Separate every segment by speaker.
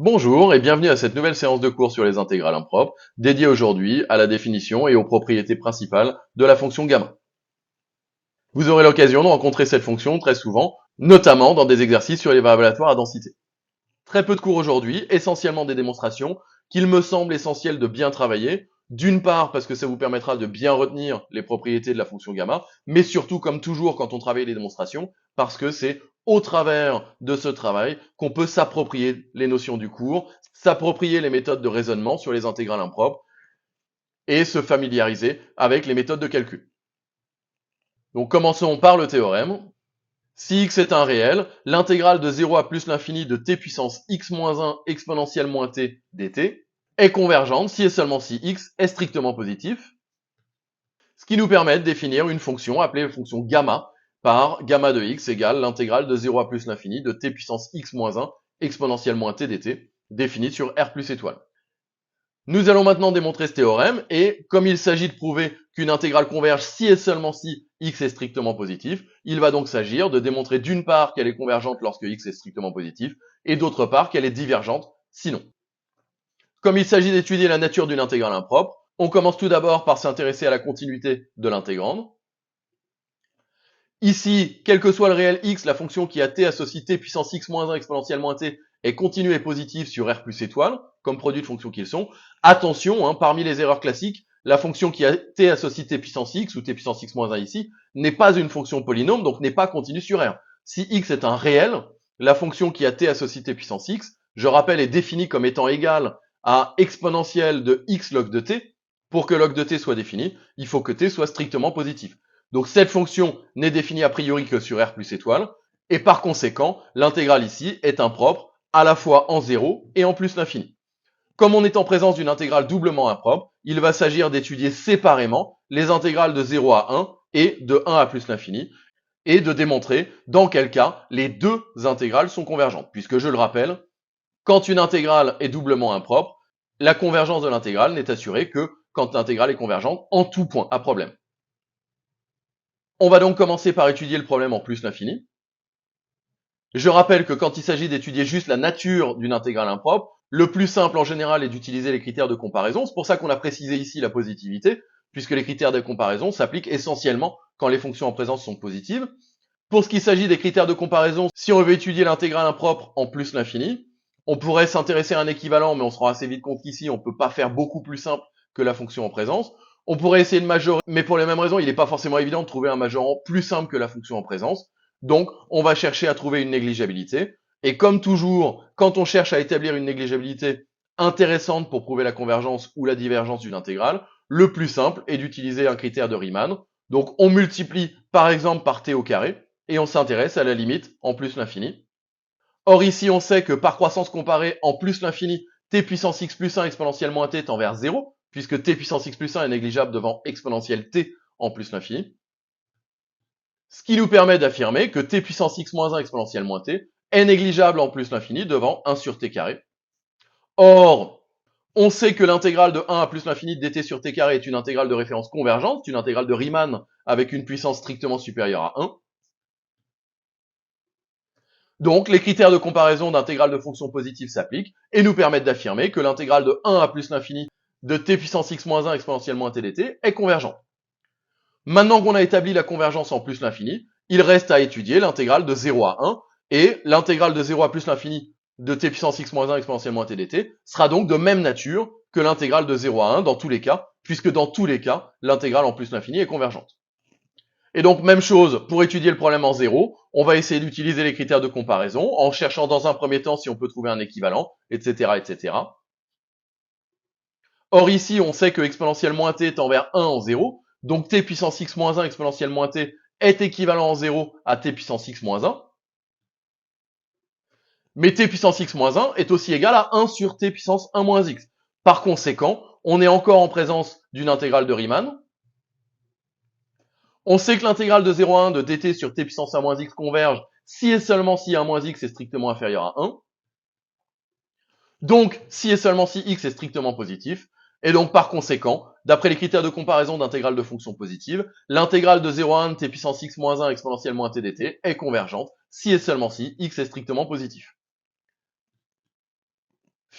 Speaker 1: Bonjour et bienvenue à cette nouvelle séance de cours sur les intégrales impropres, dédiée aujourd'hui à la définition et aux propriétés principales de la fonction gamma. Vous aurez l'occasion de rencontrer cette fonction très souvent, notamment dans des exercices sur les variables aléatoires à densité. Très peu de cours aujourd'hui, essentiellement des démonstrations, qu'il me semble essentiel de bien travailler, d'une part parce que ça vous permettra de bien retenir les propriétés de la fonction gamma, mais surtout, comme toujours quand on travaille les démonstrations, parce que c'est au travers de ce travail qu'on peut s'approprier les notions du cours, s'approprier les méthodes de raisonnement sur les intégrales impropres et se familiariser avec les méthodes de calcul. Donc commençons par le théorème. Si x est un réel, l'intégrale de 0 à plus l'infini de t puissance x moins 1 exponentielle moins t dt est convergente si et seulement si x est strictement positif, ce qui nous permet de définir une fonction appelée fonction gamma par gamma de x égale l'intégrale de 0 à plus l'infini de t puissance x moins 1 exponentielle moins t dt, définie sur R plus étoile. Nous allons maintenant démontrer ce théorème et comme il s'agit de prouver qu'une intégrale converge si et seulement si x est strictement positif, il va donc s'agir de démontrer d'une part qu'elle est convergente lorsque x est strictement positif et d'autre part qu'elle est divergente sinon. Comme il s'agit d'étudier la nature d'une intégrale impropre, on commence tout d'abord par s'intéresser à la continuité de l'intégrande. Ici, quel que soit le réel x, la fonction qui a t associe t puissance x moins 1 exponentielle moins t est continue et positive sur R plus étoile, comme produit de fonctions qu'ils sont. Attention, parmi les erreurs classiques, la fonction qui a t associe t puissance x, ou t puissance x moins 1 ici, n'est pas une fonction polynôme, donc n'est pas continue sur R. Si x est un réel, la fonction qui a t associe t puissance x, je rappelle, est définie comme étant égale à exponentielle de x log de t. Pour que log de t soit défini, il faut que t soit strictement positif. Donc cette fonction n'est définie a priori que sur R plus étoile, et par conséquent, l'intégrale ici est impropre à la fois en 0 et en plus l'infini. Comme on est en présence d'une intégrale doublement impropre, il va s'agir d'étudier séparément les intégrales de 0 à 1 et de 1 à plus l'infini, et de démontrer dans quel cas les deux intégrales sont convergentes, puisque je le rappelle, quand une intégrale est doublement impropre, la convergence de l'intégrale n'est assurée que quand l'intégrale est convergente en tout point à problème. On va donc commencer par étudier le problème en plus l'infini. Je rappelle que quand il s'agit d'étudier juste la nature d'une intégrale impropre, le plus simple en général est d'utiliser les critères de comparaison. C'est pour ça qu'on a précisé ici la positivité, puisque les critères de comparaison s'appliquent essentiellement quand les fonctions en présence sont positives. Pour ce qui s'agit des critères de comparaison, si on veut étudier l'intégrale impropre en plus l'infini, on pourrait s'intéresser à un équivalent, mais on se rend assez vite compte qu'ici, on ne peut pas faire beaucoup plus simple que la fonction en présence. On pourrait essayer de majorer, mais pour les mêmes raisons, il n'est pas forcément évident de trouver un majorant plus simple que la fonction en présence. Donc, on va chercher à trouver une négligeabilité. Et comme toujours, quand on cherche à établir une négligeabilité intéressante pour prouver la convergence ou la divergence d'une intégrale, le plus simple est d'utiliser un critère de Riemann. Donc, on multiplie par exemple par t au carré, et on s'intéresse à la limite en plus l'infini. Or ici, on sait que par croissance comparée en plus l'infini, t puissance x plus 1 exponentielle moins t tend vers 0, puisque t puissance x plus 1 est négligeable devant exponentielle t en plus l'infini. Ce qui nous permet d'affirmer que t puissance x moins 1 exponentielle moins t est négligeable en plus l'infini devant 1 sur t carré. Or, on sait que l'intégrale de 1 à plus l'infini de dt sur t carré est une intégrale de référence convergente, une intégrale de Riemann avec une puissance strictement supérieure à 1. Donc, les critères de comparaison d'intégrales de fonctions positives s'appliquent et nous permettent d'affirmer que l'intégrale de 1 à plus l'infini de t puissance x moins 1 exponentielle moins t dt est convergente. Maintenant qu'on a établi la convergence en plus l'infini, il reste à étudier l'intégrale de 0 à 1 et l'intégrale de 0 à plus l'infini de t puissance x moins 1 exponentielle moins t dt sera donc de même nature que l'intégrale de 0 à 1 dans tous les cas, puisque dans tous les cas, l'intégrale en plus l'infini est convergente. Et donc, même chose, pour étudier le problème en 0, on va essayer d'utiliser les critères de comparaison, en cherchant dans un premier temps si on peut trouver un équivalent, etc., etc. Or ici, on sait que exponentielle moins t tend vers 1 en 0, donc t puissance x moins 1 exponentielle moins t est équivalent en 0 à t puissance x moins 1. Mais t puissance x moins 1 est aussi égal à 1 sur t puissance 1 moins x. Par conséquent, on est encore en présence d'une intégrale de Riemann. On sait que l'intégrale de 0 à 1 de dt sur t puissance 1 moins x converge si et seulement si 1 moins x est strictement inférieur à 1. Donc, si et seulement si x est strictement positif. Et donc, par conséquent, d'après les critères de comparaison d'intégrales de fonctions positives, l'intégrale de 0 à 1 de t puissance x moins 1 exponentielle moins t dt est convergente si et seulement si x est strictement positif.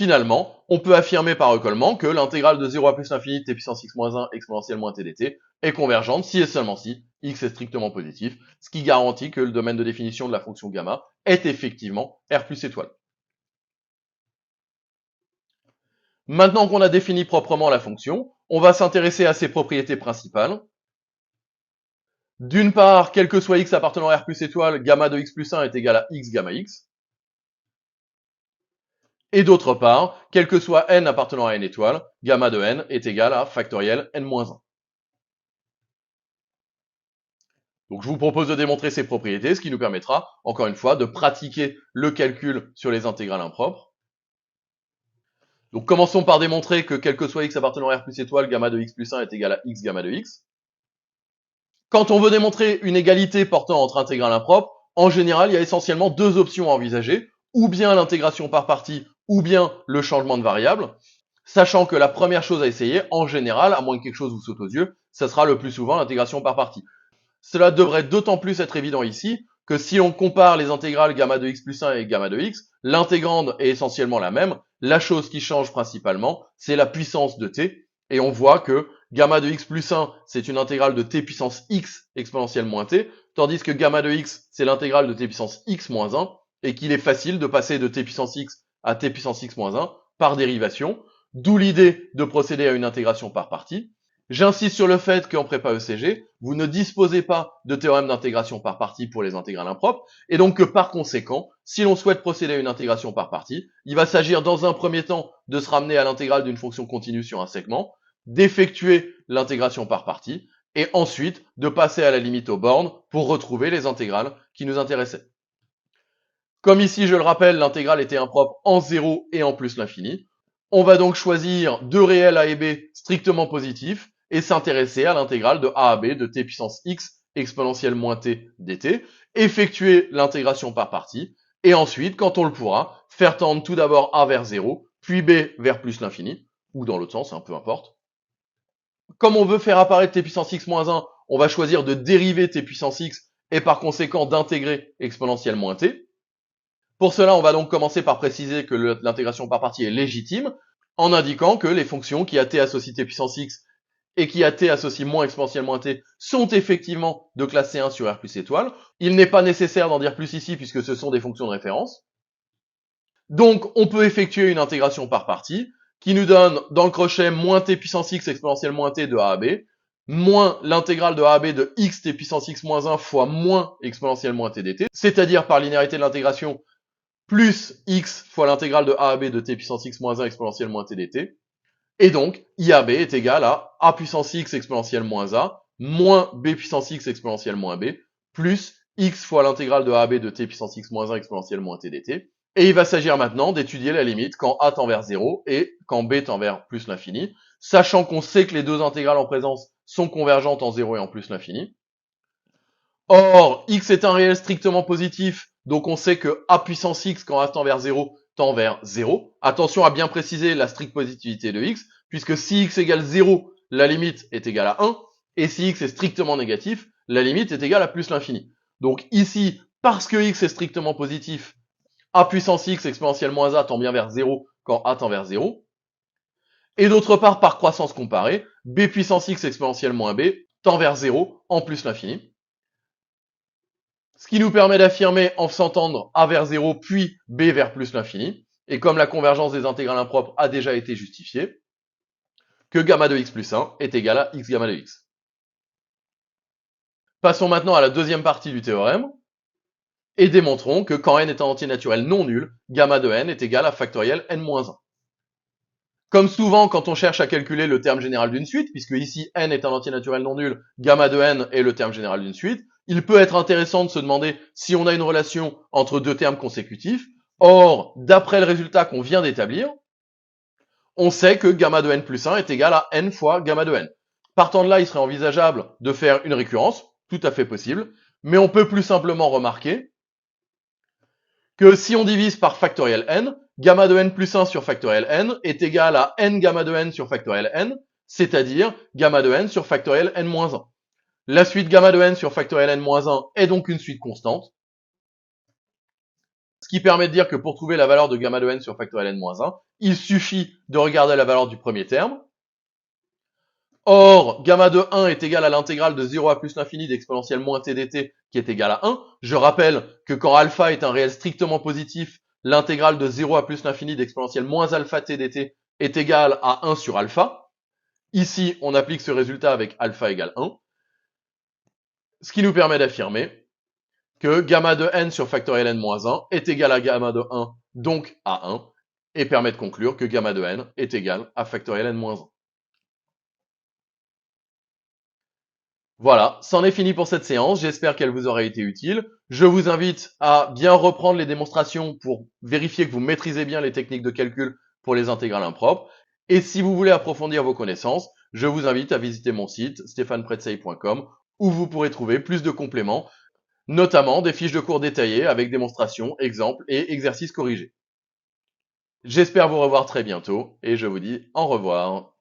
Speaker 1: Finalement, on peut affirmer par recollement que l'intégrale de 0 à plus l'infini de t puissance x moins 1 exponentielle moins t dt est convergente si et seulement si x est strictement positif, ce qui garantit que le domaine de définition de la fonction gamma est effectivement R plus étoile. Maintenant qu'on a défini proprement la fonction, on va s'intéresser à ses propriétés principales. D'une part, quel que soit x appartenant à R plus étoile, gamma de x plus 1 est égal à x gamma x. Et d'autre part, quel que soit n appartenant à n étoile, gamma de n est égal à factoriel n-1. Donc je vous propose de démontrer ces propriétés, ce qui nous permettra, encore une fois, de pratiquer le calcul sur les intégrales impropres. Donc commençons par démontrer que quel que soit x appartenant à R plus étoile, gamma de x plus 1 est égal à x gamma de x. Quand on veut démontrer une égalité portant entre intégrales impropres, en général, il y a essentiellement deux options à envisager, ou bien l'intégration par partie, ou bien le changement de variable, sachant que la première chose à essayer, en général, à moins que quelque chose vous saute aux yeux, ça sera le plus souvent l'intégration par partie. Cela devrait d'autant plus être évident ici que si on compare les intégrales gamma de x plus 1 et gamma de x, l'intégrande est essentiellement la même. La chose qui change principalement, c'est la puissance de t. Et on voit que gamma de x plus 1, c'est une intégrale de t puissance x exponentielle moins t, tandis que gamma de x, c'est l'intégrale de t puissance x moins 1, et qu'il est facile de passer de t puissance x à t puissance x moins 1 par dérivation, d'où l'idée de procéder à une intégration par partie. J'insiste sur le fait qu'en prépa ECG, vous ne disposez pas de théorème d'intégration par partie pour les intégrales impropres, et donc que par conséquent, si l'on souhaite procéder à une intégration par partie, il va s'agir dans un premier temps de se ramener à l'intégrale d'une fonction continue sur un segment, d'effectuer l'intégration par partie, et ensuite de passer à la limite aux bornes pour retrouver les intégrales qui nous intéressaient. Comme ici, je le rappelle, l'intégrale était impropre en 0 et en plus l'infini. On va donc choisir deux réels a et b strictement positifs et s'intéresser à l'intégrale de a à b de t puissance x exponentielle moins t dt, effectuer l'intégration par partie, et ensuite, quand on le pourra, faire tendre tout d'abord a vers 0, puis b vers plus l'infini, ou dans l'autre sens, peu importe. Comme on veut faire apparaître t puissance x moins 1, on va choisir de dériver t puissance x et par conséquent d'intégrer exponentielle moins t. Pour cela, on va donc commencer par préciser que l'intégration par partie est légitime, en indiquant que les fonctions qui à t associent t puissance x et qui à t associent moins exponentielle moins t sont effectivement de classe C1 sur R plus étoile. Il n'est pas nécessaire d'en dire plus ici puisque ce sont des fonctions de référence. Donc, on peut effectuer une intégration par partie qui nous donne dans le crochet moins t puissance x exponentielle moins t de a à b, moins l'intégrale de a à b de x t puissance x moins 1 fois moins exponentielle moins t dt, c'est-à-dire par linéarité de l'intégration, plus x fois l'intégrale de a à b de t puissance x moins 1 exponentielle moins t dt. Et donc, i à b est égal à a puissance x exponentielle moins a moins b puissance x exponentielle moins b plus x fois l'intégrale de a à b de t puissance x moins 1 exponentielle moins t dt. Et il va s'agir maintenant d'étudier la limite quand a tend vers 0 et quand b tend vers plus l'infini, sachant qu'on sait que les deux intégrales en présence sont convergentes en 0 et en plus l'infini. Or, x est un réel strictement positif, donc on sait que a puissance x quand a tend vers 0 tend vers 0. Attention à bien préciser la stricte positivité de x, puisque si x égale 0, la limite est égale à 1, et si x est strictement négatif, la limite est égale à plus l'infini. Donc ici, parce que x est strictement positif, a puissance x exponentielle moins a tend bien vers 0 quand a tend vers 0. Et d'autre part, par croissance comparée, b puissance x exponentielle moins b tend vers 0 en plus l'infini. Ce qui nous permet d'affirmer en faisant tendre a vers 0 puis b vers plus l'infini, et comme la convergence des intégrales impropres a déjà été justifiée, que gamma de x plus 1 est égal à x gamma de x. Passons maintenant à la deuxième partie du théorème, et démontrons que quand n est un entier naturel non nul, gamma de n est égal à factoriel n-1. Comme souvent quand on cherche à calculer le terme général d'une suite, puisque ici n est un entier naturel non nul, gamma de n est le terme général d'une suite, il peut être intéressant de se demander si on a une relation entre deux termes consécutifs. Or, d'après le résultat qu'on vient d'établir, on sait que gamma de n plus 1 est égal à n fois gamma de n. Partant de là, il serait envisageable de faire une récurrence, tout à fait possible, mais on peut plus simplement remarquer que si on divise par factoriel n, gamma de n plus 1 sur factoriel n est égal à n gamma de n sur factoriel n, c'est-à-dire gamma de n sur factoriel n-1. La suite gamma de n sur factoriel n-1 est donc une suite constante, qui permet de dire que pour trouver la valeur de gamma de n sur factoriel n-1, il suffit de regarder la valeur du premier terme. Or, gamma de 1 est égal à l'intégrale de 0 à plus l'infini d'exponentielle moins t dt qui est égal à 1. Je rappelle que quand alpha est un réel strictement positif, l'intégrale de 0 à plus l'infini d'exponentielle moins alpha t dt est égale à 1 sur alpha. Ici, on applique ce résultat avec alpha égale 1. Ce qui nous permet d'affirmer que gamma de n sur factoriel n-1 est égal à gamma de 1, donc à 1, et permet de conclure que gamma de n est égal à factoriel n-1. Voilà, c'en est fini pour cette séance, j'espère qu'elle vous aura été utile. Je vous invite à bien reprendre les démonstrations pour vérifier que vous maîtrisez bien les techniques de calcul pour les intégrales impropres. Et si vous voulez approfondir vos connaissances, je vous invite à visiter mon site stéphanepretzey.com où vous pourrez trouver plus de compléments, notamment des fiches de cours détaillées avec démonstrations, exemples et exercices corrigés. J'espère vous revoir très bientôt et je vous dis au revoir.